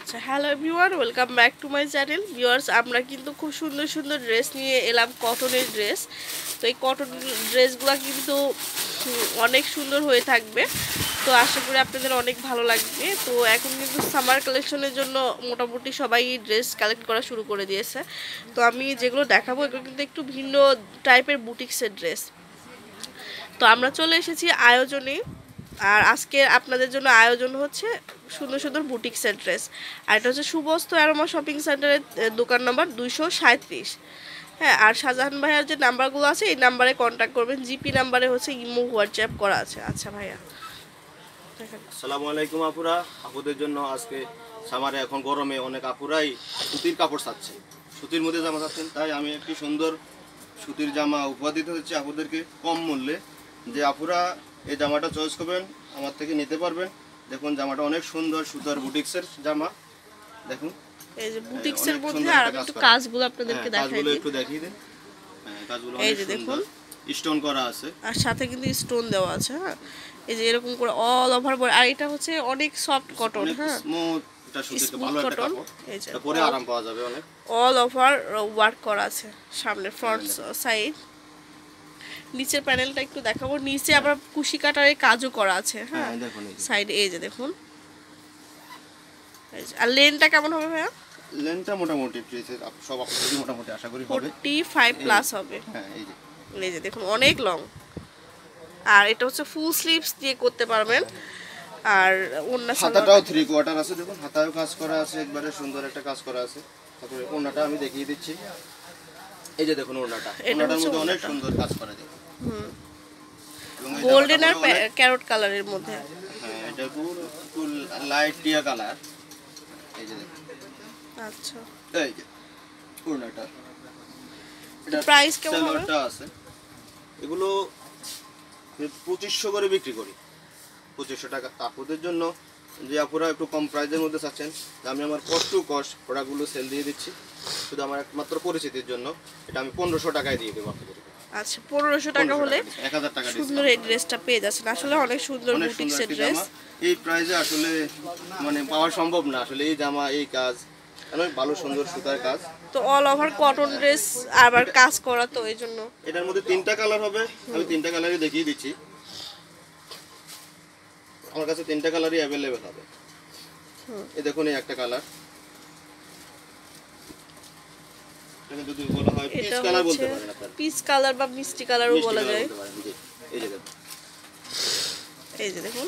আচ্ছা hello everyone, welcome back to my channel. Viewers, আমরা কিন্তু খুব সুন্দর সুন্দর ড্রেস নিয়ে এলাম, কটনের ড্রেস। তো এই কটন ড্রেসগুলো কিন্তু অনেক সুন্দর হয়ে থাকবে, তো আশা করি আপনাদের অনেক ভালো লাগবে। তো এখন কিন্তু সামার কালেকশনের জন্য মোটামুটি সবাই ড্রেস কালেক্ট করা শুরু করে দিয়েছে। তো আমি যেগুলো দেখাবো এগুলো কিন্তু একটু ভিন্ন টাইপের বুটিক্সের ড্রেস। তো আমরা চলে এসেছি আয়োজনে, আর আজকে আপনাদের জন্য আয়োজন হচ্ছে সুন্দর সুন্দর বুটিক্সের ড্রেস। আর এটা হচ্ছে শুভস্ত অ্যারোমা শপিং সেন্টারের দোকান নম্বর 237। হ্যাঁ, আর শাহজাহান ভাইয়ার যে নাম্বারগুলো আছে এই নাম্বারে কন্ট্যাক্ট করবেন। জিপি নাম্বারে হচ্ছে ইমো হোয়াটসঅ্যাপ করা আছে। আচ্ছা ভাইয়া, আসসালামু আলাইকুম আপুরা। আপুদের জন্য আজকে সামারে এখন গরমে অনেক আপুরাই সুতির কাপড় চাচ্ছে, সুতির মধ্যে জামা চাচ্ছেন, তাই আমি একটি সুন্দর সুতির জামা উপহার দিতে হচ্ছে আপুদেরকে কম মূল্যে। যে আপুরা এই জামাটা চয়েস করবেন আমার থেকে নিতে পারবেন। দেখুন জামাটা অনেক সুন্দর, সুতার বুটিক্সের জামা। দেখুন এই যে বুটিক্সের মধ্যে আর একটু কাজগুলো আপনাদেরকে দেখাই দিই, একটু দেখিয়ে দিন। হ্যাঁ, কাজগুলো এই অনেক যে দেখুন, সুন্দর, স্টোন করা আছে আর সাথে কিন্তু স্টোন দেওয়া আছে। হ্যাঁ, এই যে এরকম করে অল ওভার, আর এটা হচ্ছে অনেক সফট কটন। হ্যাঁ, স্মুথ, এটা সুতির ভালো একটা কাপড়, এই যে এটা পরে আরাম পাওয়া যাবে অনেক। অল ওভার ওয়ার্ক করা আছে সামনে ফ্রন্ট সাইড। নিচের প্যানেলটা একটু দেখাবো, নিচে আবার কুশি কাটারে কাজও করা আছে। হ্যাঁ, দেখুন সাইড এই যে দেখুন। আর লেনটা কেমন হবে ভাইয়া? লেনটা মোটামুটি সব আপনাদের মোটামুটি আশা করি হবে 45 প্লাস হবে। হ্যাঁ, এই যে দেখুন অনেক লং, আর এটা হচ্ছে ফুল স্লিভস দিয়ে করতে পারবেন। আর ওন্না হাতাটাও 3/4 আছে, দেখুন হাতায়ও কাজ করা আছে, একবারে সুন্দর একটা কাজ করা আছে। তারপরে ওন্নাটা আমি দেখিয়ে দিচ্ছি। এই যে দেখুন ওন্নাটার মধ্যে অনেক সুন্দর কাজ করা যায়। গোল্ডেন আর ক্যারট কালারের মধ্যে। হ্যাঁ, এটা পুরো লাইট টিয়া কালার। এই যে দেখুন। আচ্ছা, এই যে ওন্নাটা, এটা প্রাইস কেমন হবে? আছে এগুলো 2500 করে বিক্রি করি, 2500 টাকা। আপুদের জন্য যে আপুরা একটু কম প্রাইসের মধ্যে চাচ্ছেন, আমি আমার কষ্ট প্রোডাক্টগুলো সেল দিয়ে দিচ্ছি শুধু আমার একমাত্র পরিচিতির জন্য। এটা আমি 1500 টাকায় দিয়ে দেবো আপনাদেরকে। আচ্ছা, 1500 টাকা হলে 1000 টাকা সুন্দর এই ড্রেসটা পেয়ে যাচ্ছেন। আসলে অনেক সুন্দর বুটিক্সের ড্রেস। এই প্রাইসে আসলে মানে পাওয়া সম্ভব না আসলে। এই জামা, এই কাজ অনেক ভালো, সুন্দর সুতার কাজ। তো অল ওভার কটন ড্রেস আবার কাজ করা, তো এই জন্য এটার মধ্যে 3টা কালার হবে। আমি 3টা কালারই দেখিয়ে দিচ্ছি। আমার কাছে 3টা কালারই অ্যাভেলেবেল হবে। এই দেখুন, এই একটা কালার, এটা যদি বলা হয় পিচ কালার বলতে পারেন আপনারা, পিচ কালার বা মিষ্টি কালারও বলা যায়। এই যে দেখুন, এই যে দেখুন,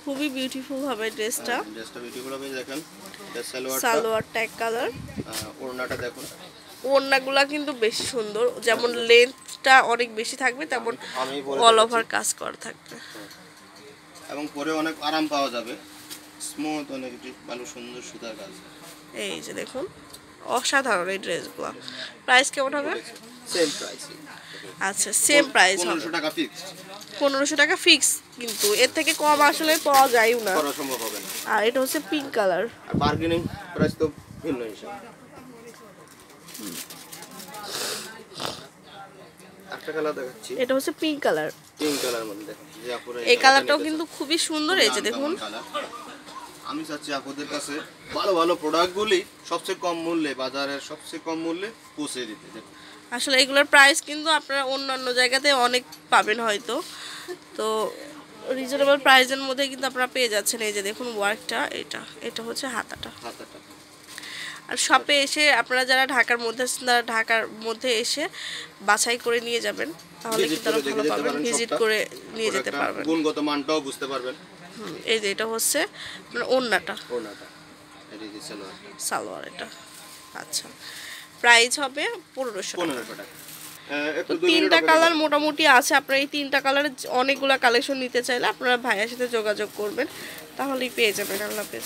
খুবই বিউটিফুল হবে ড্রেসটা। ড্রেসটা বিউটিফুল হবে। দেখেন এটা সালোয়ার ট্যাগ কালার। ওড়নাটা দেখুন, ওড়নাগুলা কিন্তু বেশি সুন্দর, যেমন লেন্থটা অনেক বেশি থাকবে তেমন অল ওভার কাজ করা থাকবে, এবং পরে অনেক আরাম পাওয়া যাবে, স্মুথ, অনেক ভালো সুন্দর সুতার কাজ। এই যে দেখুন, অসাধারণ এই ড্রেসগুলো। প্রাইস কেমন হবে? Same price. আচ্ছা, সেম প্রাইস হবে 1500 টাকা ফিক্স। 1500 টাকা ফিক্স, কিন্তু এর থেকে কম আসলে পাওয়া যায়ও না, করা সম্ভব হবে না। আর এটা হচ্ছে পিঙ্ক কালার। আর বার্গেনিং প্রাইস তো ভিন্ন হিসাব। একটা কালার দেখাচ্ছি, এটা হচ্ছে পিঙ্ক কালার। পিঙ্ক কালার মধ্যে যে আপুরা এই কালারটাও কিন্তু খুবই সুন্দর। এই যে দেখুন, আমি চাচ্ছি আপনাদের কাছে ভালো ভালো প্রোডাক্টগুলি সবচেয়ে কম মূল্যে, বাজারের সবচেয়ে কম মূল্যে পৌঁছে দিতে। আসলে এগুলোর প্রাইস কিন্তু আপনারা অন্যান্য জায়গাতে অনেক পাবেন হয়তো, তো রিজনেবল প্রাইসের মধ্যে কিন্তু আপনারা পেয়ে যাচ্ছেন। এই যে দেখুন ওয়ার্কটা, এটা হচ্ছে হাতাটা। আর শপে এসে আপনারা যারা ঢাকার মধ্যে আছেন তারা ঢাকার মধ্যে এসে বাছাই করে নিয়ে যাবেন, তাহলে কিন্তু তারা ভালো পাবেন, ভিজিট করে নিয়ে যেতে পারবেন, গুণগত মানটাও বুঝতে পারবেন। এই যে এটা হচ্ছে ওড়নাটা, এই যে সালোয়ার এটা। আচ্ছা, প্রাইস হবে 1500 টাকা। তো 3টা কালার মোটামুটি আছে। আপনারা এই 3টা কালারের অনেকগুলো কালেকশন নিতে চাইলে আপনারা ভাইয়ের সাথে যোগাযোগ করবেন, তাহলেই পেয়ে যাবেন। আল্লাহ হাফেজ।